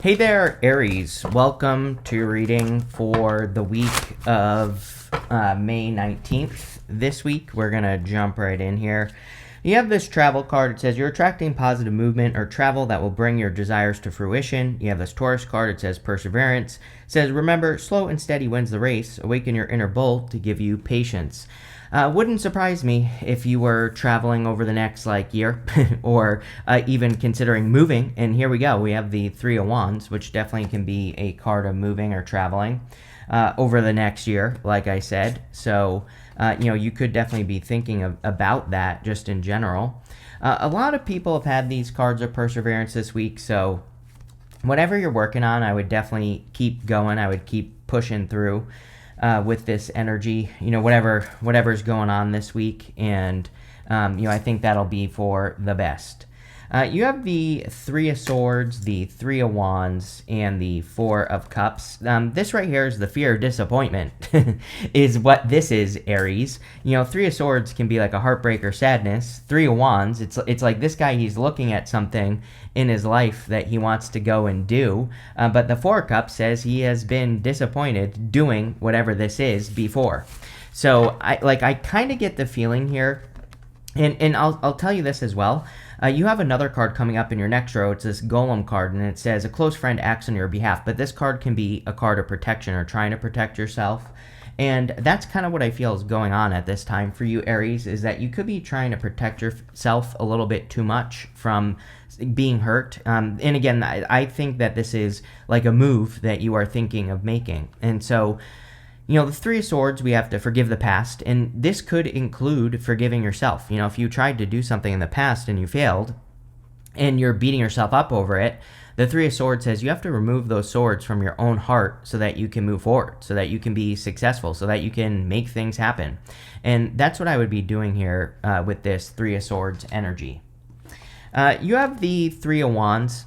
Hey there, Aries. Welcome to your reading for the week of May 19th. This week, we're going to jump right in here. You have this travel card. It says you're attracting positive movement or travel that will bring your desires to fruition. You have this Taurus card. It says perseverance. It says, remember, slow and steady wins the race. Awaken your inner bull to give you patience. Wouldn't surprise me if you were traveling over the next year or even considering moving. And here we go. We have the Three of Wands, which definitely can be a card of moving or traveling over the next year, like I said. So, you could definitely be thinking about that just in general. A lot of people have had these cards of perseverance this week. So whatever you're working on, I would definitely keep going. I would keep pushing through. With this energy, whatever's going on this week, and I think that'll be for the best. You have the Three of Swords, the Three of Wands, and the Four of Cups. This right here is the fear of disappointment, is what this is, Aries. Three of Swords can be like a heartbreak or sadness. Three of Wands, it's like this guy, he's looking at something in his life that he wants to go and do. But the Four of Cups says he has been disappointed doing whatever this is before. So I kind of get the feeling here, and I'll tell you this as well. You have another card coming up in your next row. It's this Golem card, and it says a close friend acts on your behalf. But this card can be a card of protection or trying to protect yourself. And that's kind of what I feel is going on at this time for you, Aries, is that you could be trying to protect yourself a little bit too much from being hurt. And again, I think that this is like a move that you are thinking of making. And so, the Three of Swords, we have to forgive the past, and this could include forgiving yourself. If you tried to do something in the past and you failed, and you're beating yourself up over it, the Three of Swords says you have to remove those swords from your own heart so that you can move forward, so that you can be successful, so that you can make things happen. And that's what I would be doing here with this Three of Swords energy. You have the Three of Wands.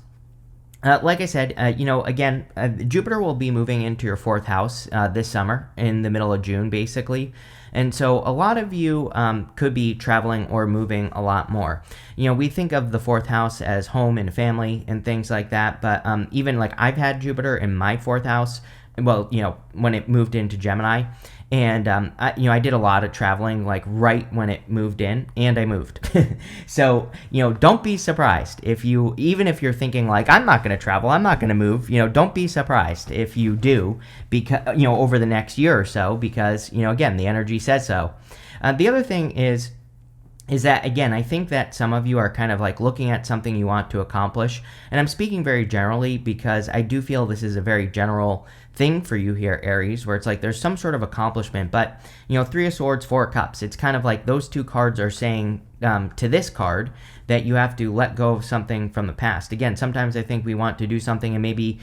Like I said, again, Jupiter will be moving into your fourth house this summer, in the middle of June, basically. And so a lot of you could be traveling or moving a lot more. We think of the fourth house as home and family and things like that. But even I've had Jupiter in my fourth house, well, when it moved into Gemini. And, I did a lot of traveling, right when it moved in, and I moved. So, don't be surprised even if you're thinking, I'm not going to travel, I'm not going to move, don't be surprised if you do, because, over the next year or so, because, again, the energy says so. The other thing is that, again, I think that some of you are kind of looking at something you want to accomplish. And I'm speaking very generally because I do feel this is a very general thing for you here, Aries, where it's there's some sort of accomplishment. But, Three of Swords, Four of Cups, it's kind of those two cards are saying to this card that you have to let go of something from the past. Again, sometimes I think we want to do something and maybe,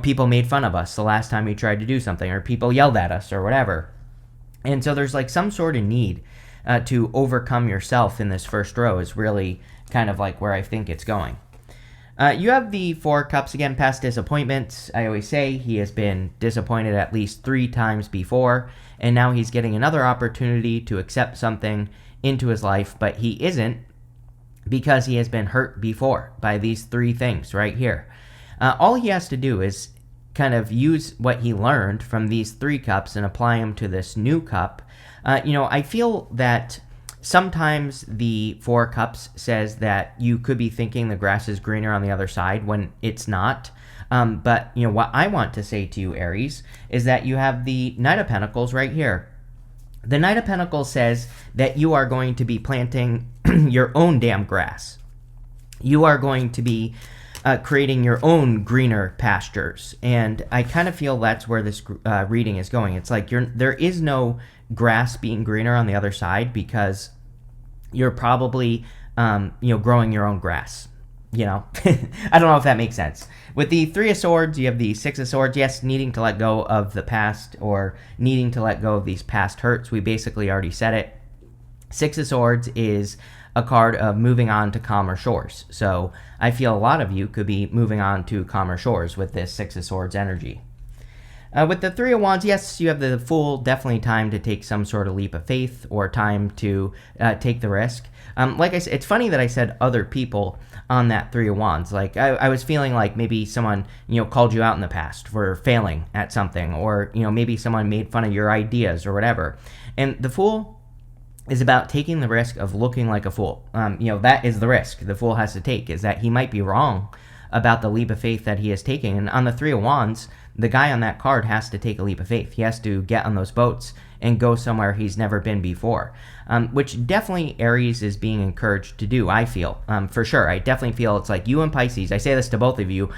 people made fun of us the last time we tried to do something, or people yelled at us or whatever. And so there's some sort of need to overcome yourself in this first row is really kind of where I think it's going. You have the Four of Cups, again, past disappointments. I always say he has been disappointed at least 3 times before, and now he's getting another opportunity to accept something into his life, but he isn't because he has been hurt before by these 3 things right here. All he has to do is kind of use what he learned from these 3 cups and apply them to this new cup. I feel that sometimes the Four Cups says that you could be thinking the grass is greener on the other side when it's not. But, what I want to say to you, Aries, is that you have the Knight of Pentacles right here. The Knight of Pentacles says that you are going to be planting your own damn grass. You are going to be creating your own greener pastures. And I kind of feel that's where this reading is going. It's there is no grass being greener on the other side because you're probably, growing your own grass. I don't know if that makes sense. With the Three of Swords, you have the Six of Swords. Yes, needing to let go of the past or needing to let go of these past hurts. We basically already said it. Six of Swords is a card of moving on to calmer shores. So I feel a lot of you could be moving on to calmer shores with this Six of Swords energy. With the Three of Wands, yes, you have the Fool, definitely time to take some sort of leap of faith or time to take the risk. Like I said, it's funny that I said other people on that Three of Wands. Like I was feeling like maybe someone called you out in the past for failing at something, or maybe someone made fun of your ideas or whatever. And the Fool is about taking the risk of looking like a fool. That is the risk the Fool has to take, is that he might be wrong about the leap of faith that he is taking. And on the Three of Wands, the guy on that card has to take a leap of faith. He has to get on those boats and go somewhere he's never been before, which definitely Aries is being encouraged to do, I feel, for sure. I definitely feel it's like you and Pisces. I say this to both of you.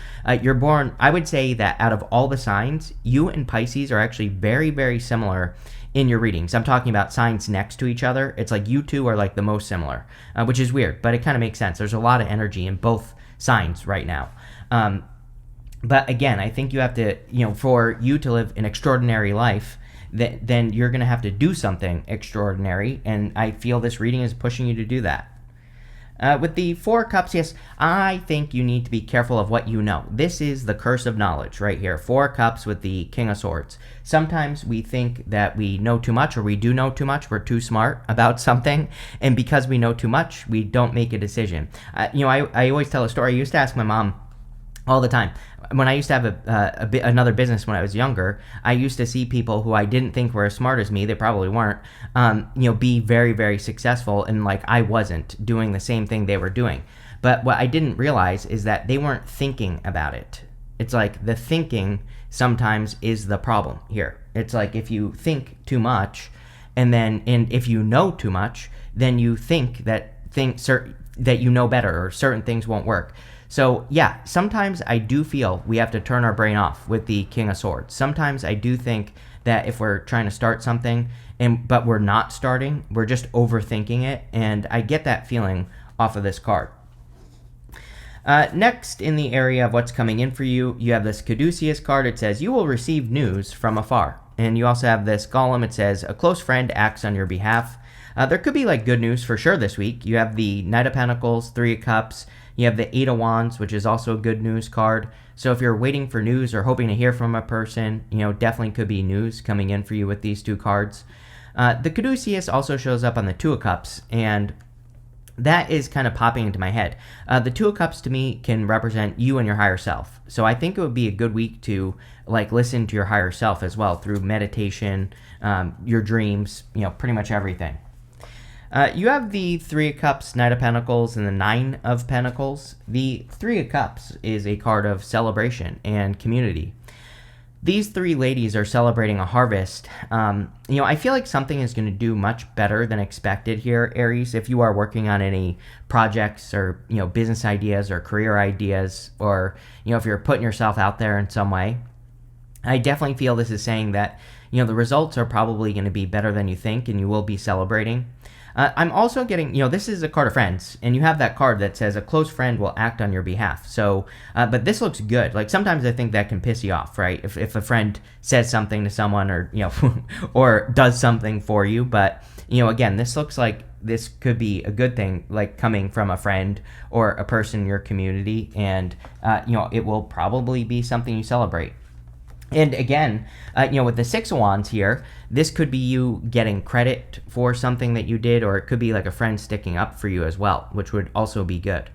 You're born, I would say that out of all the signs, you and Pisces are actually very, very similar in your readings. I'm talking about signs next to each other. It's like you two are like the most similar, which is weird, but it kind of makes sense. There's a lot of energy in both signs right now. But again, I think you have to, for you to live an extraordinary life, then you're going to have to do something extraordinary. And I feel this reading is pushing you to do that. With the Four of Cups, yes, I think you need to be careful of what you know. This is the curse of knowledge right here. Four of Cups with the King of Swords. Sometimes we think that we know too much, or we do know too much. We're too smart about something. And because we know too much, we don't make a decision. I always tell a story. I used to ask my mom all the time. When I used to have another business when I was younger, I used to see people who I didn't think were as smart as me, they probably weren't, be very, very successful, and like I wasn't doing the same thing they were doing. But what I didn't realize is that they weren't thinking about it. It's like the thinking sometimes is the problem here. It's like if you think too much, and if you know too much, then you think that you know better, or certain things won't work. So yeah, sometimes I do feel we have to turn our brain off with the King of Swords. Sometimes I do think that if we're trying to start something but we're not starting, we're just overthinking it, and I get that feeling off of this card. Next, in the area of what's coming in for you, you have this Caduceus card. It says, you will receive news from afar. And you also have this Golem. It says, a close friend acts on your behalf. There could be like good news for sure this week. You have the Knight of Pentacles, Three of Cups. You have the Eight of Wands, which is also a good news card. So if you're waiting for news or hoping to hear from a person, definitely could be news coming in for you with these two cards. The Caduceus also shows up on the Two of Cups, and that is kind of popping into my head. The Two of Cups to me can represent you and your higher self. So I think it would be a good week to like listen to your higher self as well through meditation, your dreams, pretty much everything. You have the Three of Cups, Knight of Pentacles, and the Nine of Pentacles. The Three of Cups is a card of celebration and community. These three ladies are celebrating a harvest. I feel like something is going to do much better than expected here, Aries, if you are working on any projects or, business ideas or career ideas, or, if you're putting yourself out there in some way. I definitely feel this is saying that, the results are probably going to be better than you think, and you will be celebrating. I'm also getting, this is a card of friends, and you have that card that says a close friend will act on your behalf. So, but this looks good. Like sometimes I think that can piss you off, right? If a friend says something to someone, or, or does something for you. But, again, this looks like this could be a good thing, like coming from a friend or a person in your community. And, it will probably be something you celebrate. And again, with the Six of Wands here, this could be you getting credit for something that you did, or it could be like a friend sticking up for you as well, which would also be good.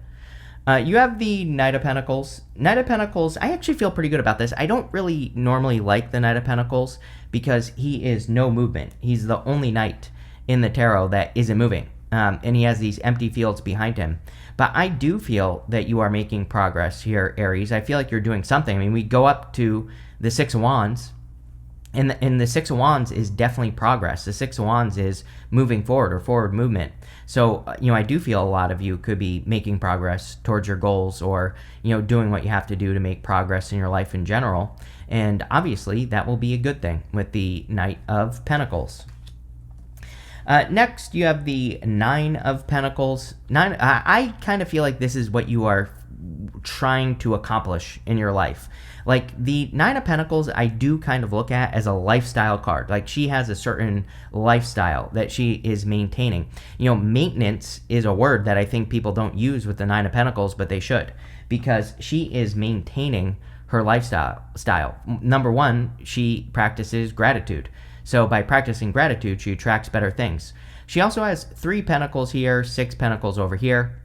You have the Knight of Pentacles. Knight of Pentacles, I actually feel pretty good about this. I don't really normally like the Knight of Pentacles because he is no movement. He's the only knight in the tarot that isn't moving, and he has these empty fields behind him. But I do feel that you are making progress here, Aries. I feel like you're doing something. I mean, we go up to the Six of Wands, and the Six of Wands is definitely progress. The Six of Wands is moving forward, or forward movement. So, I do feel a lot of you could be making progress towards your goals, or, doing what you have to do to make progress in your life in general. And obviously, that will be a good thing with the Knight of Pentacles. Next, you have the Nine of Pentacles. I kind of feel like this is what you are trying to accomplish in your life. Like the Nine of Pentacles, I do kind of look at as a lifestyle card. Like she has a certain lifestyle that she is maintaining. Maintenance is a word that I think people don't use with the Nine of Pentacles, but they should, because she is maintaining her lifestyle. Number one, she practices gratitude. So by practicing gratitude, she attracts better things. She also has 3 pentacles here, 6 pentacles over here.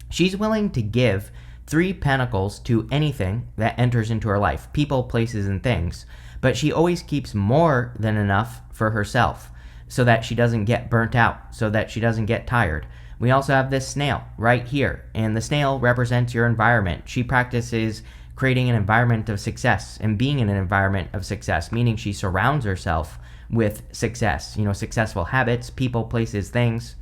She's willing to give 3 pentacles to anything that enters into her life, people, places, and things. But she always keeps more than enough for herself so that she doesn't get burnt out, so that she doesn't get tired. We also have this snail right here, and the snail represents your environment. She practices creating an environment of success and being in an environment of success, meaning she surrounds herself with success, successful habits, people, places, things.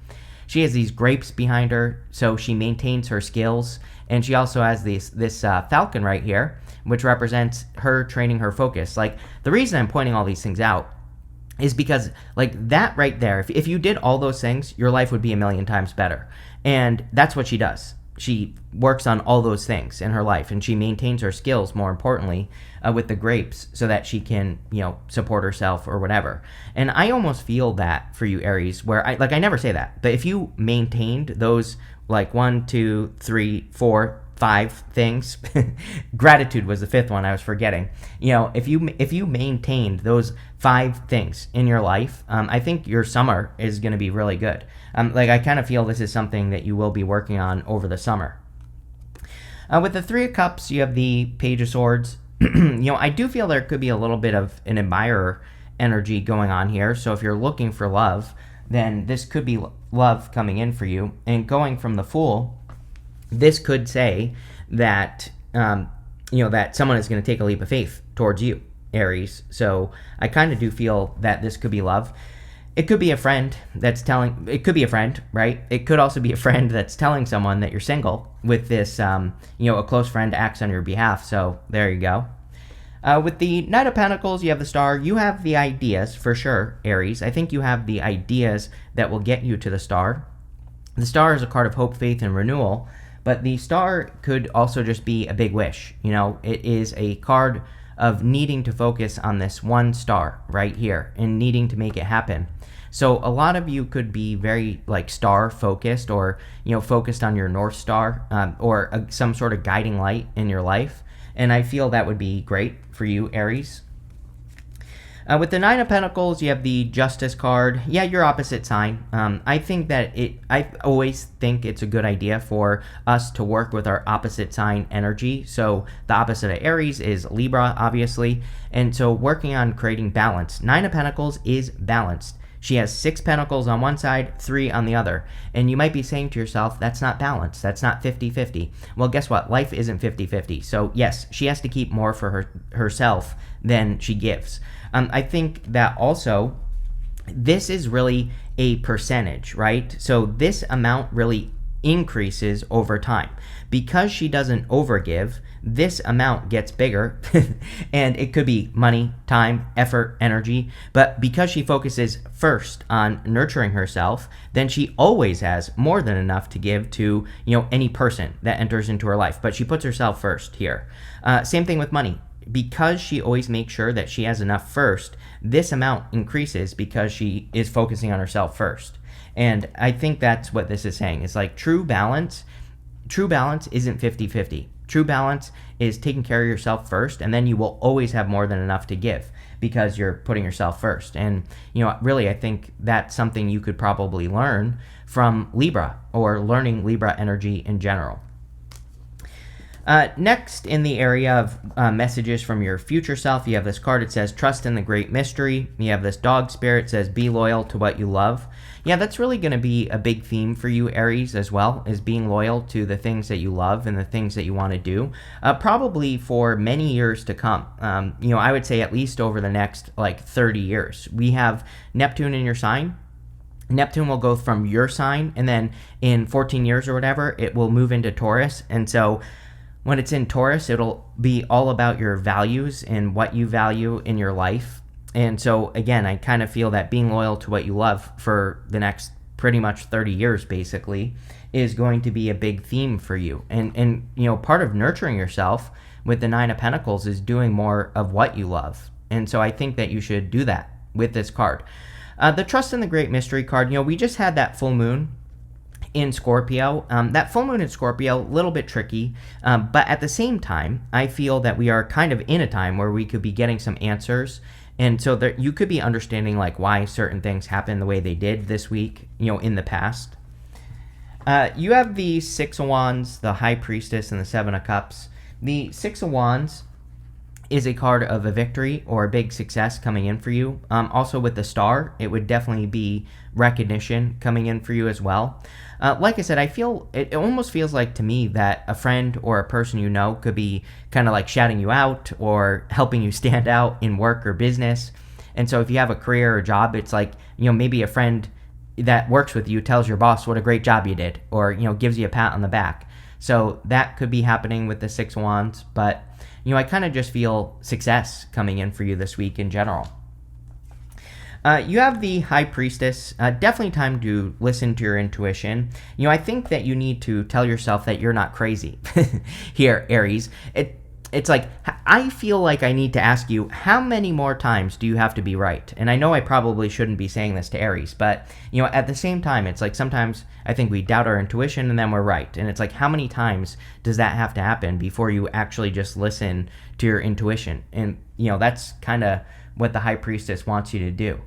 She has these grapes behind her, so she maintains her skills. And she also has this falcon right here, which represents her training her focus. Like, the reason I'm pointing all these things out is because, like, that right there, if you did all those things, your life would be a million times better. And that's what she does. She works on all those things in her life, and she maintains her skills, more importantly, with the grapes, so that she can, support herself or whatever. And I almost feel that for you, Aries, where I never say that, but if you maintained those, like, 1, 2, 3, 4, 5 things, gratitude was the 5th one I was forgetting. If you maintained those 5 things in your life, I think your summer is going to be really good. I kind of feel this is something that you will be working on over the summer. With the 3 of Cups, you have the Page of Swords. I do feel there could be a little bit of an admirer energy going on here. So if you're looking for love, then this could be love coming in for you. And going from the Fool, this could say that, that someone is going to take a leap of faith towards you, Aries. So I kind of do feel that this could be love. It could be a friend it could be a friend, right? It could also be a friend that's telling someone that you're single with this, a close friend acts on your behalf. So there you go. With the Knight of Pentacles, you have the Star. You have the ideas for sure, Aries. I think you have the ideas that will get you to the Star. The Star is a card of hope, faith, and renewal, but the Star could also just be a big wish. It is a card of needing to focus on this one star right here and needing to make it happen. So a lot of you could be very star focused, or focused on your North Star, or some sort of guiding light in your life. And I feel that would be great for you, Aries. With the 9 of Pentacles, you have the Justice card. Yeah, your opposite sign. I always think it's a good idea for us to work with our opposite sign energy. So the opposite of Aries is Libra, obviously. And so working on creating balance. 9 of Pentacles is balanced. She has 6 pentacles on one side, 3 on the other. And you might be saying to yourself, that's not balanced. That's not 50-50. Well, guess what? Life isn't 50-50. So yes, she has to keep more for herself than she gives. I think that also, this is really a percentage, right? So this amount really increases over time. Because she doesn't overgive, this amount gets bigger. And it could be money, time, effort, energy. But because she focuses first on nurturing herself, then she always has more than enough to give to, any person that enters into her life. But she puts herself first here. Same thing with money. Because she always makes sure that she has enough first, this amount increases because she is focusing on herself first. And I think that's what this is saying. It's like true balance isn't 50-50. True balance is taking care of yourself first, and then you will always have more than enough to give because you're putting yourself first. And, really, I think that's something you could probably learn from Libra, or learning Libra energy in general. Next, in the area of messages from your future self, you have this card. It says, trust in the great mystery. You have this dog spirit. It says, be loyal to what you love. Yeah, that's really going to be a big theme for you, Aries, as well, is being loyal to the things that you love and the things that you want to do, probably for many years to come. I would say at least over the next 30 years. We have Neptune in your sign. Neptune will go from your sign, and then in 14 years or whatever, it will move into Taurus. And so when it's in Taurus, it'll be all about your values and what you value in your life. And so, again, I kind of feel that being loyal to what you love for the next pretty much 30 years, basically, is going to be a big theme for you. And part of nurturing yourself with the 9 of Pentacles is doing more of what you love. And so I think that you should do that with this card. The Trust in the Great Mystery card, we just had that full moon in Scorpio. That full moon in Scorpio, a little bit tricky, but at the same time, I feel that we are kind of in a time where we could be getting some answers. And so there, you could be understanding like why certain things happen the way they did this week, in the past. You have the Six of Wands, the High Priestess, and the Seven of Cups. The Six of Wands is a card of a victory or a big success coming in for you. Also with the Star, it would definitely be recognition coming in for you as well. Like I said, I feel it almost feels like to me that a friend or a person you know could be kind of like shouting you out or helping you stand out in work or business. And so if you have a career or job, it's like, maybe a friend that works with you tells your boss what a great job you did, or, gives you a pat on the back. So that could be happening with the Six of Wands, but I kind of just feel success coming in for you this week in general. You have the High Priestess. Definitely time to listen to your intuition. I think that you need to tell yourself that you're not crazy here, Aries. It's like, I feel like I need to ask you, how many more times do you have to be right? And I know I probably shouldn't be saying this to Aries, but, at the same time, it's like sometimes I think we doubt our intuition and then we're right. And it's like, how many times does that have to happen before you actually just listen to your intuition? And, that's kind of what the High Priestess wants you to do.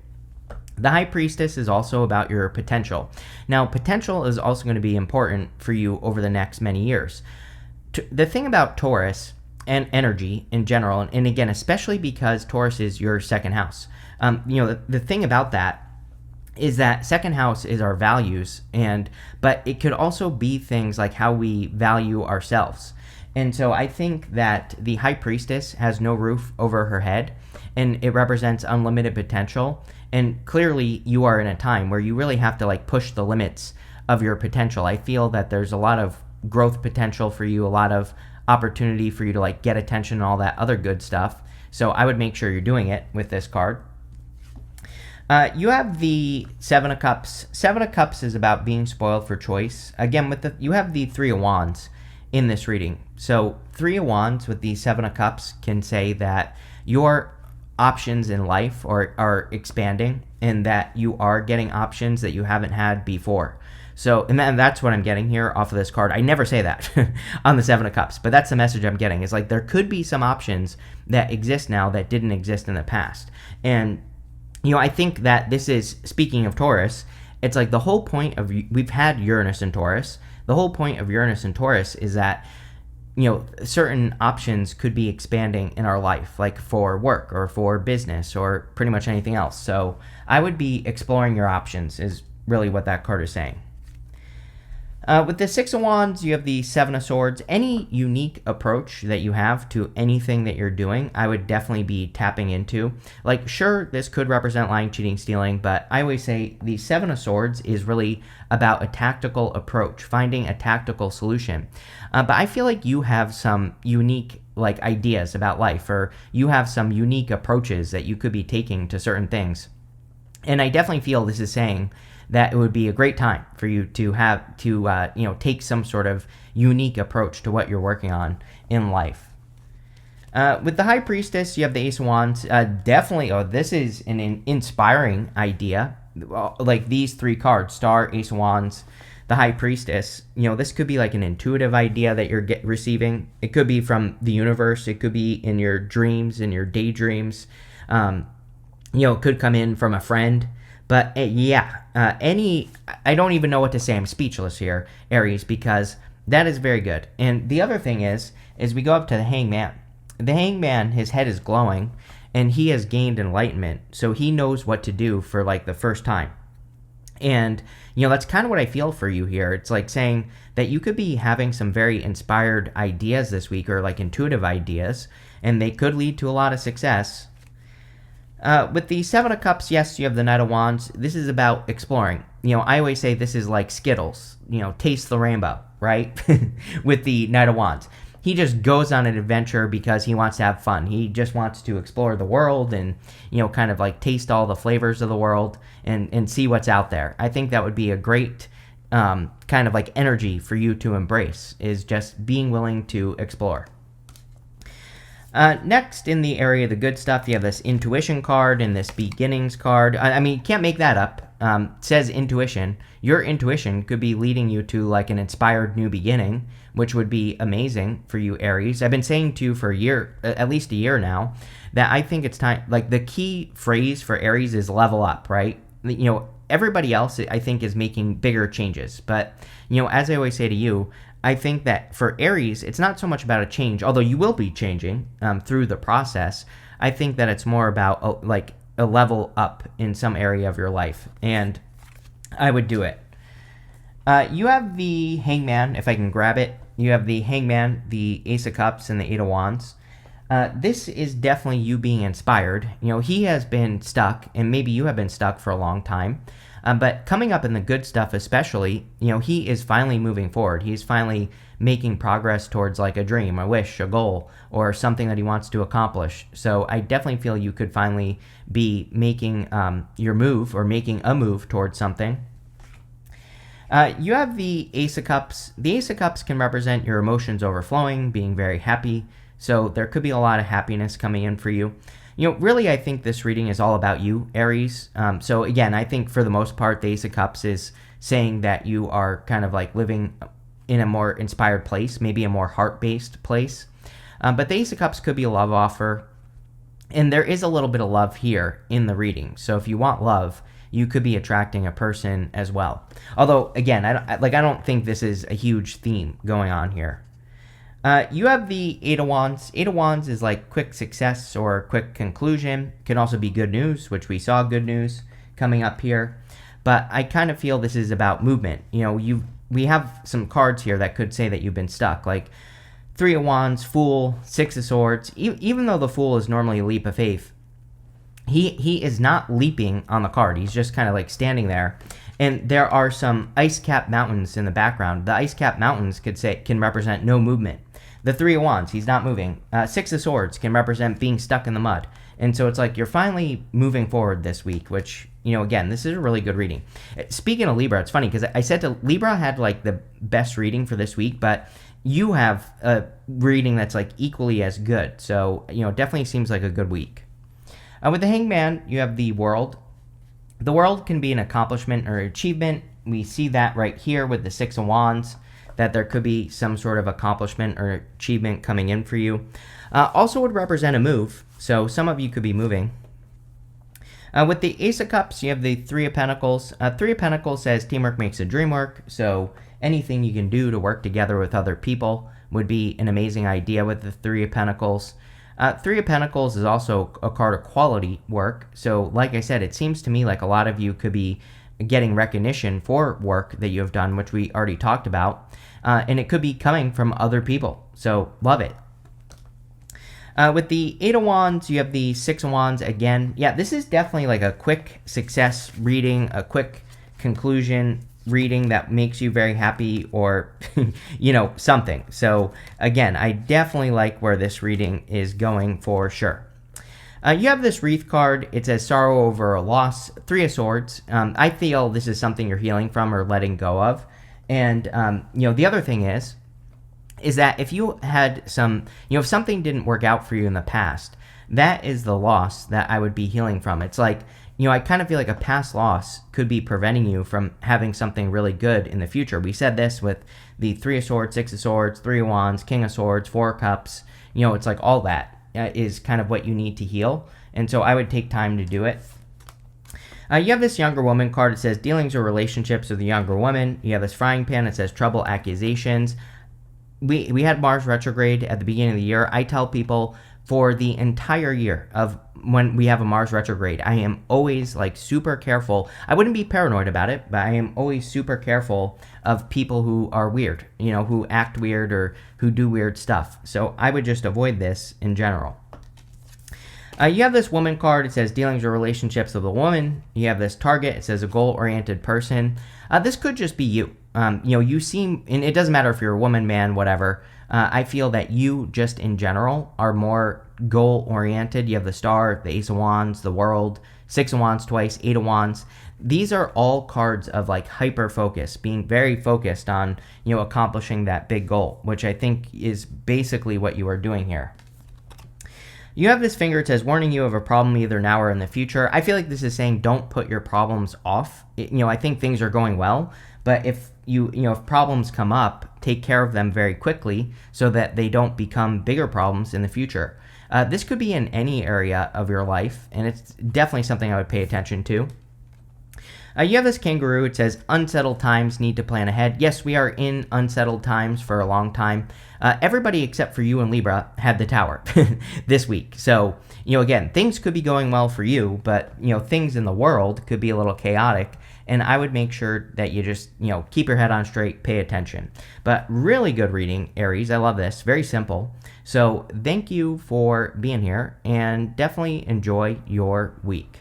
The High Priestess is also about your potential. Now, potential is also going to be important for you over the next many years. The thing about Taurus and energy in general, and again, especially because Taurus is your second house, the thing about that is that second house is our values, but it could also be things like how we value ourselves. And so I think that the High Priestess has no roof over her head, and it represents unlimited potential. And clearly you are in a time where you really have to like push the limits of your potential. I feel that there's a lot of growth potential for you, a lot of opportunity for you to like get attention and all that other good stuff. So I would make sure you're doing it with this card. You have the Seven of Cups. Seven of Cups is about being spoiled for choice. Again, you have the Three of Wands in this reading. So Three of Wands with the Seven of Cups can say that your options in life are expanding, and that you are getting options that you haven't had before. So, and that's what I'm getting here off of this card. I never say that on the Seven of Cups, but that's the message I'm getting. Is like there could be some options that exist now that didn't exist in the past. And, I think that this is, speaking of Taurus, it's like the whole point of, we've had Uranus and Taurus. The whole point of Uranus and Taurus is that, certain options could be expanding in our life, like for work or for business or pretty much anything else. So I would be exploring your options is really what that card is saying. With the Six of Wands, you have the Seven of Swords. Any unique approach that you have to anything that you're doing, I would definitely be tapping into. Like, sure, this could represent lying, cheating, stealing, but I always say the Seven of Swords is really about a tactical approach, finding a tactical solution. But I feel like you have some unique like ideas about life, or you have some unique approaches that you could be taking to certain things. And I definitely feel this is saying that it would be a great time for you to have to take some sort of unique approach to what you're working on in life. With the High Priestess, you have the Ace of Wands. Definitely, this is an inspiring idea. Like these three cards, Star, Ace of Wands, the High Priestess. This could be like an intuitive idea that you're receiving. It could be from the universe. It could be in your dreams, in your daydreams. It could come in from a friend. But I don't even know what to say. I'm speechless here, Aries, because that is very good. And the other thing is we go up to the Hangman. The Hangman, his head is glowing, and he has gained enlightenment, so he knows what to do for like the first time. And that's kind of what I feel for you here. It's like saying that you could be having some very inspired ideas this week, or like intuitive ideas, and they could lead to a lot of success. With the Seven of Cups, yes, you have the Knight of Wands. This is about exploring. I always say this is like Skittles. Taste the rainbow, right? With the Knight of Wands. He just goes on an adventure because he wants to have fun. He just wants to explore the world and, kind of like taste all the flavors of the world and see what's out there. I think that would be a great kind of like energy for you to embrace, is just being willing to explore. Next, in the area of the good stuff, you have this intuition card and this beginnings card. I mean, you can't make that up. It says intuition. Your intuition could be leading you to like an inspired new beginning, which would be amazing for you, Aries. I've been saying to you for a year, at least a year now, that I think it's time. Like the key phrase for Aries is level up, right? Everybody else, I think, is making bigger changes. But, as I always say to you, I think that for Aries, it's not so much about a change, although you will be changing through the process. I think that it's more about like a level up in some area of your life, and I would do it. You have the Hangman, if I can grab it. You have the Hangman, the Ace of Cups, and the Eight of Wands. This is definitely you being inspired. He has been stuck, and maybe you have been stuck for a long time. But coming up in the good stuff especially, he is finally moving forward. He's finally making progress towards like a dream, a wish, a goal, or something that he wants to accomplish. So I definitely feel you could finally be making your move or making a move towards something. You have the Ace of Cups. The Ace of Cups can represent your emotions overflowing, being very happy. So there could be a lot of happiness coming in for you. Really, I think this reading is all about you, Aries. So again, I think for the most part, the Ace of Cups is saying that you are kind of like living in a more inspired place, maybe a more heart-based place. But the Ace of Cups could be a love offer. And there is a little bit of love here in the reading. So if you want love, you could be attracting a person as well. Although, again, I don't think this is a huge theme going on here. You have the Eight of Wands. Eight of Wands is like quick success or quick conclusion. Can also be good news, which we saw good news coming up here. But I kind of feel this is about movement. We have some cards here that could say that you've been stuck, like Three of Wands, Fool, Six of Swords. Even though the Fool is normally a leap of faith, he is not leaping on the card. He's just kind of like standing there. And there are some ice-capped mountains in the background. The ice-capped mountains can represent no movement. The Three of Wands, he's not moving. Six of Swords can represent being stuck in the mud. And so it's like you're finally moving forward this week, which, again, this is a really good reading. Speaking of Libra, it's funny because I said to Libra had like the best reading for this week, but you have a reading that's like equally as good. So, definitely seems like a good week. With the Hangman, you have the World. The World can be an accomplishment or achievement. We see that right here with the Six of Wands, that there could be some sort of accomplishment or achievement coming in for you. Also would represent a move, so some of you could be moving. With the Ace of Cups, you have the Three of Pentacles. Three of Pentacles says teamwork makes the dream work, so anything you can do to work together with other people would be an amazing idea with the Three of Pentacles. Three of Pentacles is also a card of quality work, so like I said, it seems to me like a lot of you could be getting recognition for work that you have done, which we already talked about, and it could be coming from other people, so love it. With the Eight of Wands, you have the Six of Wands again. Yeah, this is definitely like a quick success reading, a quick conclusion reading that makes you very happy or, something. So again, I definitely like where this reading is going for sure. You have this Wreath card. It says sorrow over a loss, Three of Swords. I feel this is something you're healing from or letting go of. And, the other thing is that if you had if something didn't work out for you in the past, that is the loss that I would be healing from. It's like, I kind of feel like a past loss could be preventing you from having something really good in the future. We said this with the Three of Swords, Six of Swords, Three of Wands, King of Swords, Four of Cups. It's like all that is kind of what you need to heal. And so I would take time to do it. You have this Younger Woman card. It says dealings or relationships with a younger woman. You have this Frying Pan. It says trouble, accusations. We had Mars retrograde at the beginning of the year. I tell people for the entire year of when we have a Mars retrograde, I am always like super careful. I wouldn't be paranoid about it, but I am always super careful of people who are weird, who act weird or who do weird stuff. So I would just avoid this in general. You have this Woman card. It says dealings or relationships with a woman. You have this Target. It says a goal-oriented person. This could just be you. You seem, and it doesn't matter if you're a woman, man, whatever. I feel that you just in general are more goal-oriented. You have the Star, the Ace of Wands, the World, Six of Wands twice, Eight of Wands. These are all cards of like hyper-focus, being very focused on, accomplishing that big goal, which I think is basically what you are doing here. You have this finger, it says warning you of a problem either now or in the future. I feel like this is saying don't put your problems off. I think things are going well, but if if problems come up, take care of them very quickly so that they don't become bigger problems in the future. This could be in any area of your life, and it's definitely something I would pay attention to. You have this kangaroo. It says unsettled times, need to plan ahead. Yes, we are in unsettled times for a long time. Everybody except for you and Libra had the tower this week. So, again, things could be going well for you, but, things in the world could be a little chaotic. And I would make sure that you just, keep your head on straight, pay attention. But really good reading, Aries. I love this. Very simple. So thank you for being here, and definitely enjoy your week.